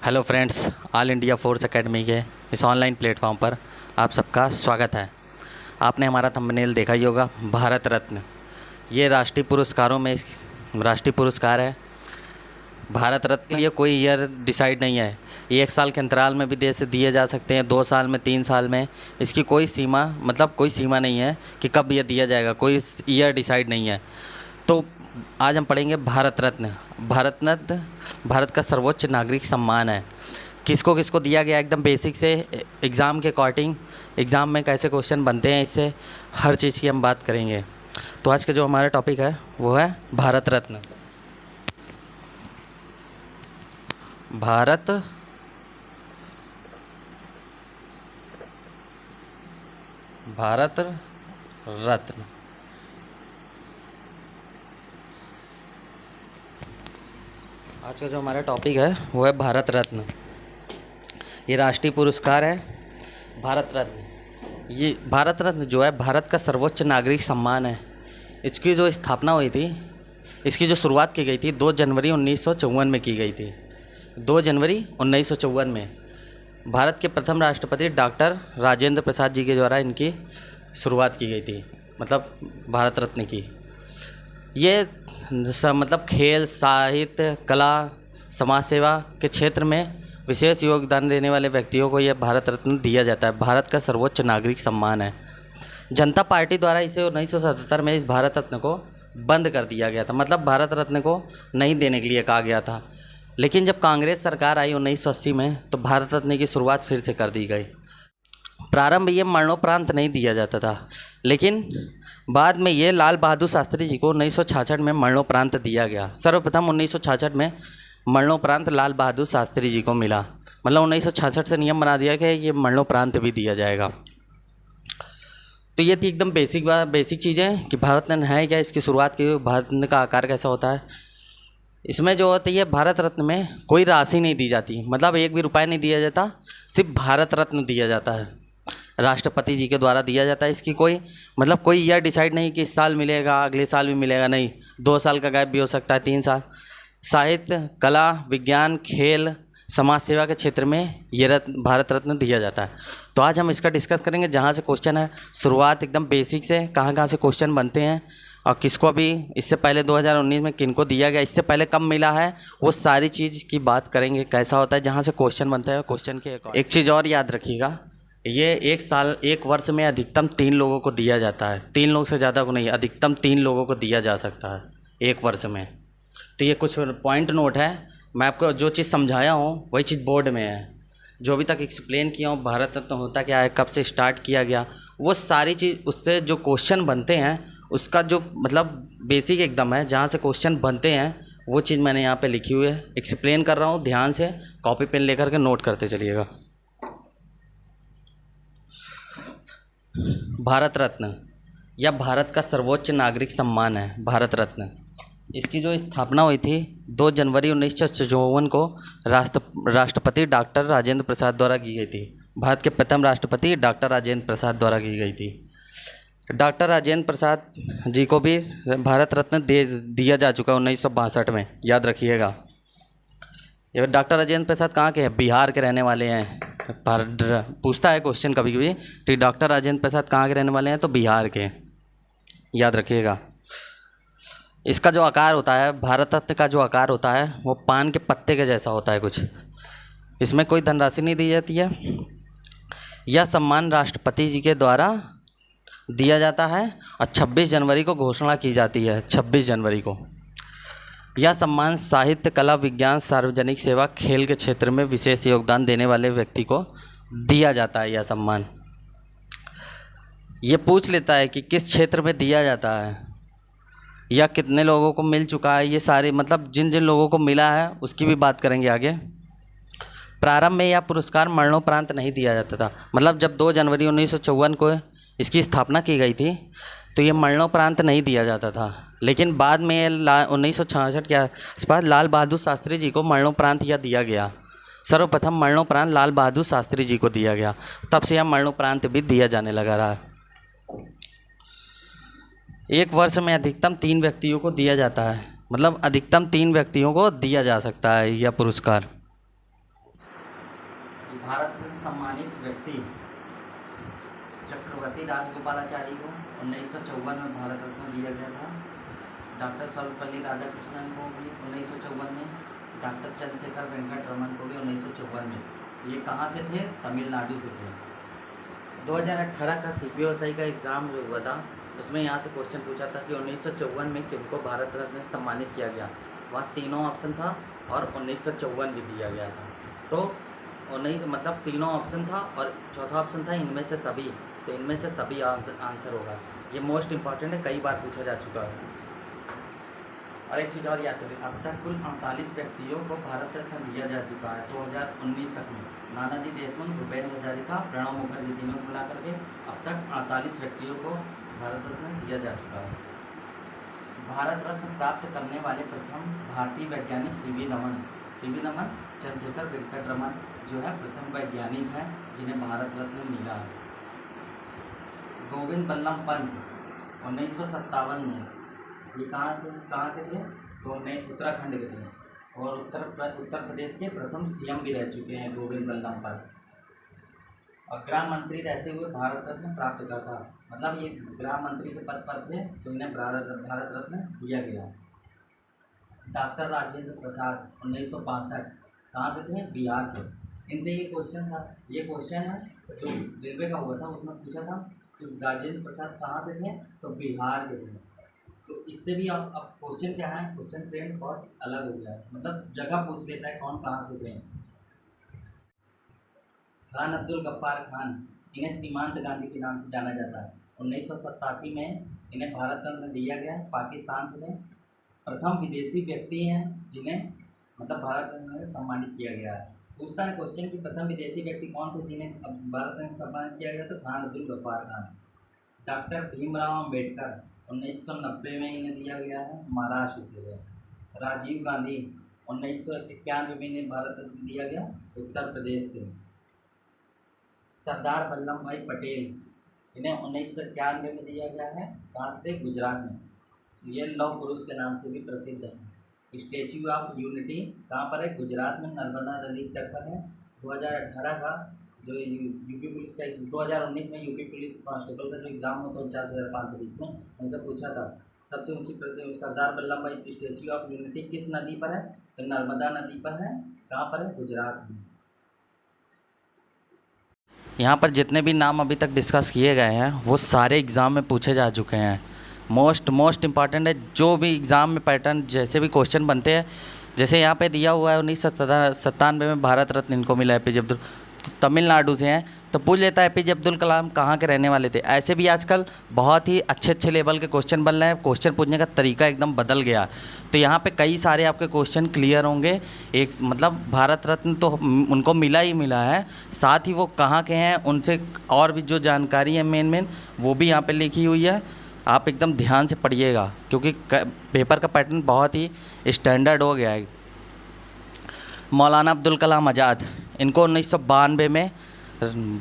Hello friends, all India force academy के इस online platform पर आप सबका स्वागत है। आपने हमारा थंबनेल देखा ही होगा, भारत रत्न। ये राष्ट्रीय पुरस्कारों में राष्ट्रीय पुरस्कार है। भारत रत्न ये कोई ईयर डिसाइड नहीं है। ये 1 साल के अंतराल में भी दिए जा सकते हैं, 2 साल में, 3 साल में। इसकी कोई सीमा कोई सीमा नहीं है कि कब ये दिया जाएगा, कोई ईयर डिसाइड नहीं है। तो आज हम पढ़ेंगे भारत रत्न। भारत रत्न भारत का सर्वोच्च नागरिक सम्मान है। किसको किसको दिया गया, एकदम बेसिक से एग्ज़ाम के अकॉर्डिंग, एग्ज़ाम में कैसे क्वेश्चन बनते हैं, इससे हर चीज़ की हम बात करेंगे। तो आज का जो हमारा टॉपिक है वो है भारत रत्न। भारत भारत रत्न आज का जो हमारा टॉपिक है वो है भारत रत्न। ये राष्ट्रीय पुरस्कार है भारत रत्न। ये भारत रत्न जो है भारत का सर्वोच्च नागरिक सम्मान है। इसकी जो स्थापना हुई थी, इसकी जो शुरुआत की गई थी 2 जनवरी 1954 में की गई थी। 2 जनवरी 1954 में भारत के प्रथम राष्ट्रपति डॉक्टर राजेंद्र प्रसाद जी के द्वारा इनकी शुरुआत की गई थी, भारत रत्न की। ये खेल, साहित्य, कला, समाज सेवा के क्षेत्र में विशेष योगदान देने वाले व्यक्तियों को यह भारत रत्न दिया जाता है। भारत का सर्वोच्च नागरिक सम्मान है। जनता पार्टी द्वारा इसे 1977 में इस भारत रत्न को बंद कर दिया गया था, भारत रत्न को नहीं देने के लिए कहा गया था। लेकिन जब कांग्रेस सरकार आई 1980 में, तो भारत रत्न की शुरुआत फिर से कर दी गई। प्रारंभ ये मरणोपरांत नहीं दिया जाता था, लेकिन बाद में ये लाल बहादुर शास्त्री जी को 1966 में मरणोपरांत दिया गया। सर्वप्रथम 1966 में मरणोपरांत लाल बहादुर शास्त्री जी को मिला। 1966 से नियम बना दिया कि ये मरणोपरांत भी दिया जाएगा। तो ये थी एकदम बेसिक चीज़ें कि भारत रत्न है क्या, इसकी शुरुआत की, भारत रत्न का आकार कैसा होता है। इसमें जो होती है भारत रत्न में कोई राशि नहीं दी जाती, 1 भी रुपया नहीं दिया जाता, सिर्फ भारत रत्न दिया जाता है। राष्ट्रपति जी के द्वारा दिया जाता है। इसकी कोई ईयर डिसाइड नहीं कि इस साल मिलेगा, अगले साल भी मिलेगा, नहीं। 2 साल का गैप भी हो सकता है, 3 साल। साहित्य, कला, विज्ञान, खेल, समाज सेवा के क्षेत्र में ये भारत रत्न दिया जाता है। तो आज हम इसका डिस्कस करेंगे, जहाँ से क्वेश्चन है, शुरुआत एकदम बेसिक से, कहाँ से क्वेश्चन बनते हैं और किसको अभी इससे पहले 2019 में किनको दिया गया, इससे पहले कब मिला है, वो सारी चीज़ की बात करेंगे। कैसा होता है जहाँ से क्वेश्चन बनता है, क्वेश्चन के एक चीज़ और याद रखिएगा, ये 1 वर्ष में अधिकतम 3 लोगों को दिया जाता है। 3 लोग से ज़्यादा को नहीं, अधिकतम 3 लोगों को दिया जा सकता है 1 वर्ष में। तो ये कुछ पॉइंट नोट है। मैं आपको जो चीज़ समझाया हूँ वही चीज़ बोर्ड में है। जो अभी तक एक्सप्लेन किया हूँ, भारत रत्न होता क्या है, कब से स्टार्ट किया गया, वो सारी चीज़, उससे जो क्वेश्चन बनते हैं उसका जो बेसिक एकदम है, जहाँ से क्वेश्चन बनते हैं वो चीज़ मैंने यहाँ पे लिखी हुई है। एक्सप्लेन कर रहा हूँ, ध्यान से कॉपी पेन लेकर के नोट करते चलिएगा। भारत रत्न यह भारत का सर्वोच्च नागरिक सम्मान है। भारत रत्न, इसकी जो स्थापना हुई थी 2 जनवरी 1954 को राष्ट्रपति डॉक्टर राजेंद्र प्रसाद द्वारा की गई थी। भारत के प्रथम राष्ट्रपति डॉक्टर राजेंद्र प्रसाद द्वारा की गई थी। डॉक्टर राजेंद्र प्रसाद जी को भी भारत रत्न दिया जा चुका है 1962 में, याद रखिएगा। ये डॉक्टर राजेंद्र प्रसाद कहाँ के हैं? बिहार के रहने वाले हैं। पूछता है क्वेश्चन कभी कभी कि डॉक्टर राजेंद्र प्रसाद कहाँ के रहने वाले हैं, तो बिहार के, याद रखिएगा। इसका जो आकार होता है, भारत रत्न का जो आकार होता है, वो पान के पत्ते के जैसा होता है कुछ। इसमें कोई धनराशि नहीं दी जाती है। यह सम्मान राष्ट्रपति जी के द्वारा दिया जाता है और 26 जनवरी को घोषणा की जाती है। 26 जनवरी को यह सम्मान साहित्य, कला, विज्ञान, सार्वजनिक सेवा, खेल के क्षेत्र में विशेष योगदान देने वाले व्यक्ति को दिया जाता है। यह सम्मान ये पूछ लेता है कि किस क्षेत्र में दिया जाता है या कितने लोगों को मिल चुका है। ये सारे जिन जिन लोगों को मिला है उसकी भी बात करेंगे आगे। प्रारंभ में यह पुरस्कार मरणोपरांत नहीं दिया जाता था। जब 2 जनवरी 1954 को इसकी स्थापना की गई थी तो ये मरणोपरांत नहीं दिया जाता था। लेकिन बाद में 1966 के आसपास लाल बहादुर शास्त्री जी को मरणोपरांत यह दिया गया। सर्वप्रथम मरणोपरांत लाल बहादुर शास्त्री जी को दिया गया, तब से यह मरणोपरांत भी दिया जाने लगा रहा है। 1 वर्ष में अधिकतम 3 व्यक्तियों को दिया जाता है, अधिकतम 3 व्यक्तियों को दिया जा सकता है यह पुरस्कार। भारत रत्न सम्मानित व्यक्ति चक्रवर्ती राजगोपालाचारी को 1954 में भारत रत्न दिया गया था। डॉक्टर सर्वपल्ली राधाकृष्णन को भी 1954 में, डॉक्टर चंद्रशेखर वेंकट रमन को भी 1954 में। ये कहाँ से थे? तमिलनाडु से थे। 2018 का CPSI का एग्ज़ाम जो हुआ था उसमें यहाँ से क्वेश्चन पूछा था कि 1954 में किनको भारत रत्न सम्मानित किया गया। वहाँ तीनों ऑप्शन था और 1954 भी दिया गया था। तो 19 मतलब तीनों ऑप्शन था और चौथा ऑप्शन था इनमें से सभी, तो इनमें से सभी आंसर होगा। ये मोस्ट इम्पॉर्टेंट है, कई बार पूछा जा चुका है। और एक चीज़ और याद करें, अब तक कुल 39 व्यक्तियों को भारत रत्न दिया जा चुका है 2019 तक में। नानाजी देशमुख, भूपेंद्र हजारिका, प्रणब मुखर्जी तीनों को मिला करके अब तक 48 व्यक्तियों को भारत रत्न दिया जा चुका है। भारत रत्न प्राप्त करने वाले प्रथम भारतीय वैज्ञानिक CV रमन। CV रमन चंद्रशेखर वेंकट रमन जो है प्रथम वैज्ञानिक हैं जिन्हें भारत रत्न मिला है। गोविंद बल्लभ पंत 1957 में, ये कहाँ के थे? तो उत्तराखंड के थे और उत्तर प्रदेश के प्रथम CM भी रह चुके हैं गोविंद बल्लभ पंत। और गृह मंत्री रहते हुए भारत रत्न प्राप्त करता, मतलब ये गृह मंत्री के पद पर थे तो इन्हें भारत रत्न दिया गया। डॉक्टर राजेंद्र प्रसाद 1962 कहाँ से थे? बिहार से। इनसे ये क्वेश्चन है जो रेलवे का हुआ था, उसमें पूछा था कि राजेंद्र प्रसाद कहाँ से थे? तो बिहार के थे। तो इससे भी अब क्वेश्चन क्या है, क्वेश्चन ट्रेंड बहुत अलग हो गया है, मतलब जगह पूछ लेता है कौन कहाँ से थे। खान अब्दुल गफ्फार खान, इन्हें सीमांत गांधी के नाम से जाना जाता है। 1987 में इन्हें भारत रत्न दिया गया, पाकिस्तान से थे। प्रथम विदेशी व्यक्ति हैं जिन्हें मतलब भारत रत्न से सम्मानित किया गया है। पूछता है क्वेश्चन कि प्रथम विदेशी व्यक्ति कौन थे जिन्हें भारत रत्न से सम्मानित किया गया? तो खान अब्दुल गफ्फार खान। डॉक्टर भीमराव अम्बेडकर 1990 में इन्हें दिया गया है, महाराष्ट्र से। राजीव गांधी 1991 में इन्हें भारत रत्न दिया गया, उत्तर प्रदेश से। सरदार वल्लभ भाई पटेल, इन्हें 1991 में दिया गया है, कहाँ से? गुजरात में। ये लौह पुरुष के नाम से भी प्रसिद्ध है। स्टैच्यू ऑफ यूनिटी कहाँ पर है? गुजरात में, नर्मदा नदी तट पर है। 2018 का जो यूपी पुलिस का 2019 में यूपी पुलिस कांस्टेबल का जो एग्ज़ाम होता है 49,520 में, उनसे पूछा था सबसे ऊंची प्रतिमा सरदार वल्लभ भाई स्टैच्यू ऑफ यूनिटी किस नदी पर है? तो नर्मदा नदी पर है। कहाँ पर है? गुजरात में। यहाँ पर जितने भी नाम अभी तक डिस्कस किए गए हैं वो सारे एग्ज़ाम में पूछे जा चुके हैं। मोस्ट इम्पॉर्टेंट है, जो भी एग्ज़ाम में पैटर्न जैसे भी क्वेश्चन बनते हैं, जैसे यहाँ पे दिया हुआ है 1997 में भारत रत्न इनको मिला APJ अब्दुल, तो तमिलनाडु से हैं, तो पूछ लेता है APJ अब्दुल कलाम कहाँ के रहने वाले थे। ऐसे भी आजकल बहुत ही अच्छे लेवल के क्वेश्चन बन रहे हैं, क्वेश्चन पूछने का तरीका एकदम बदल गया। तो यहाँ पे कई सारे आपके क्वेश्चन क्लियर होंगे। एक मतलब भारत रत्न तो उनको मिला ही मिला है, साथ ही वो कहाँ के हैं उनसे और भी जो जानकारी है मेन वो भी यहाँ पर लिखी हुई है। आप एकदम ध्यान से पढ़िएगा क्योंकि पेपर का पैटर्न बहुत ही स्टैंडर्ड हो गया है। मौलाना अब्दुल कलाम आज़ाद, इनको 1992 में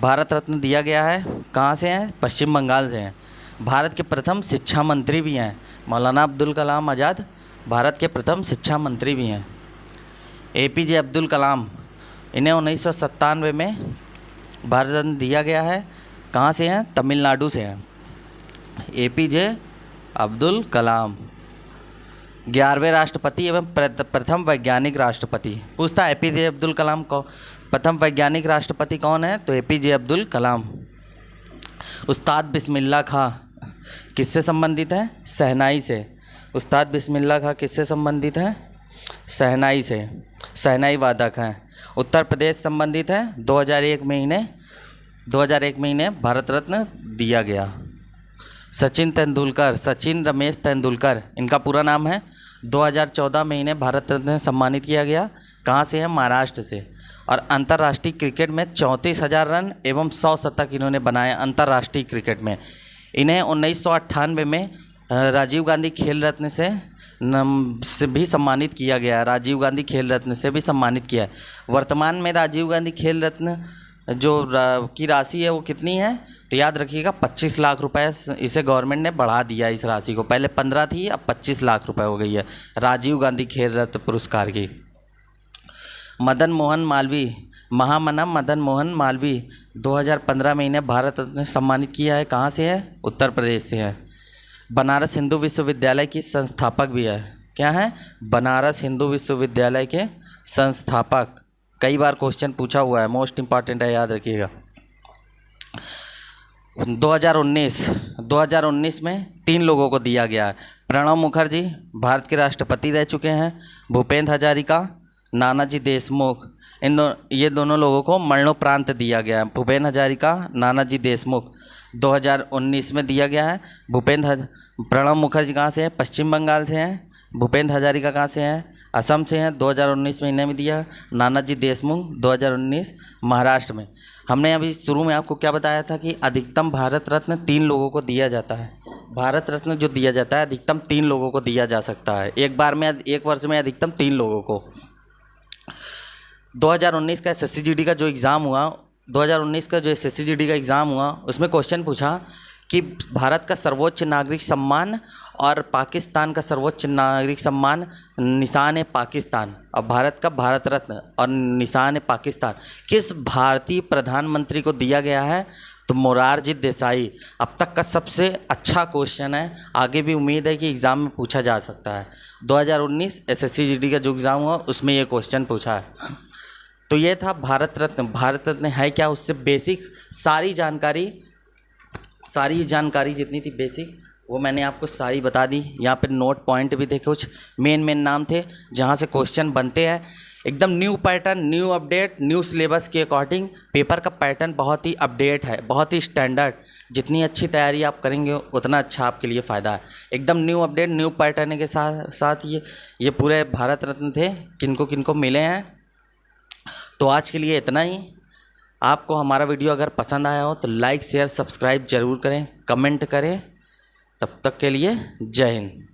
भारत रत्न दिया गया है। कहाँ से हैं? पश्चिम बंगाल से हैं। भारत के प्रथम शिक्षा मंत्री भी हैं मौलाना अब्दुल कलाम आज़ाद, भारत के प्रथम शिक्षा मंत्री भी हैं। APJ अब्दुल कलाम, इन्हें 1997 में भारत रत्न दिया गया है। कहाँ से हैं? तमिलनाडु से हैं। APJ अब्दुल कलाम 11वें राष्ट्रपति एवं प्रथम वैज्ञानिक राष्ट्रपति। पूछता है APJ अब्दुल कलाम को प्रथम वैज्ञानिक राष्ट्रपति कौन है? तो APJ अब्दुल कलाम। उस्ताद बिस्मिल्लाह खां किससे संबंधित है? शहनाई से। उस्ताद बिस्मिल्लाह खां किससे संबंधित है? शहनाई से, शहनाई वादक हैं। उत्तर प्रदेश संबंधित है। 2001 में इन्हें भारत रत्न दिया गया। सचिन तेंदुलकर, सचिन रमेश तेंदुलकर इनका पूरा नाम है। 2014 में इन्हें भारत रत्न से सम्मानित किया गया। कहाँ से है? महाराष्ट्र से। और अंतर्राष्ट्रीय क्रिकेट में 34,000 रन एवं 100 शतक इन्होंने बनाए अंतर्राष्ट्रीय क्रिकेट में। इन्हें 1998 में राजीव गांधी खेल रत्न से भी सम्मानित किया गया। राजीव गांधी खेल रत्न से भी सम्मानित किया है। वर्तमान में राजीव गांधी खेल रत्न की राशि है वो कितनी है? तो याद रखिएगा 25 लाख रुपए इसे गवर्नमेंट ने बढ़ा दिया इस राशि को। पहले 15 थी, अब 25 लाख रुपए हो गई है राजीव गांधी खेल रत्न पुरस्कार की। मदन मोहन मालवीय महामना मदन मोहन मालवीय 2015 में इन्हें भारत रत्न सम्मानित किया है। कहाँ से है? उत्तर प्रदेश से है। बनारस हिंदू विश्वविद्यालय की संस्थापक भी है। क्या है? बनारस हिंदू विश्वविद्यालय के संस्थापक। कई बार क्वेश्चन पूछा हुआ है, मोस्ट इंपॉर्टेंट है, याद रखिएगा। 2019 में 3 लोगों को दिया गया है। प्रणब मुखर्जी भारत के राष्ट्रपति रह चुके हैं। भूपेंद्र हजारिका, नानाजी देशमुख, ये दोनों लोगों को मरणोपरांत दिया गया है। भूपेंद्र हजारिका, नानाजी देशमुख 2019 में दिया गया है। प्रणब मुखर्जी कहाँ से हैं? पश्चिम बंगाल से हैं। भूपेंद्र हजारिका कहाँ से हैं? असम से हैं। 2019 में इन्हें भी दिया। नानाजी देशमुख 2019 महाराष्ट्र में। हमने अभी शुरू में आपको क्या बताया था कि अधिकतम भारत रत्न 3 लोगों को दिया जाता है। भारत रत्न जो दिया जाता है अधिकतम 3 लोगों को दिया जा सकता है। एक वर्ष में अधिकतम 3 लोगों को। 2019 का SSCGD का जो एग्ज़ाम हुआ, 2019 का जो SSCGD का एग्ज़ाम हुआ, उसमें क्वेश्चन पूछा कि भारत का सर्वोच्च नागरिक सम्मान और पाकिस्तान का सर्वोच्च नागरिक सम्मान निशान है पाकिस्तान, और भारत का भारत रत्न और निशान है पाकिस्तान किस भारतीय प्रधानमंत्री को दिया गया है? तो मोरारजी देसाई। अब तक का सबसे अच्छा क्वेश्चन है, आगे भी उम्मीद है कि एग्ज़ाम में पूछा जा सकता है। 2019 SSCGD का जो एग्ज़ाम हुआ उसमें ये क्वेश्चन पूछा है। तो ये था भारत रत्न। भारत रत्न है क्या, उससे बेसिक सारी जानकारी जितनी थी बेसिक वो मैंने आपको सारी बता दी। यहाँ पे नोट पॉइंट भी थे, कुछ मेन नाम थे जहाँ से क्वेश्चन बनते हैं। एकदम new pattern, new update, new syllabus के अकॉर्डिंग पेपर का पैटर्न बहुत ही अपडेट है, बहुत ही स्टैंडर्ड। जितनी अच्छी तैयारी आप करेंगे उतना अच्छा आपके लिए फ़ायदा है। एकदम न्यू अपडेट, न्यू पैटर्न के साथ ये पूरे भारत रत्न थे किनको किनको मिले हैं। तो आज के लिए इतना ही। आपको हमारा वीडियो अगर पसंद आया हो तो लाइक शेयर सब्सक्राइब ज़रूर करें, कमेंट करें। तब तक के लिए जय हिंद।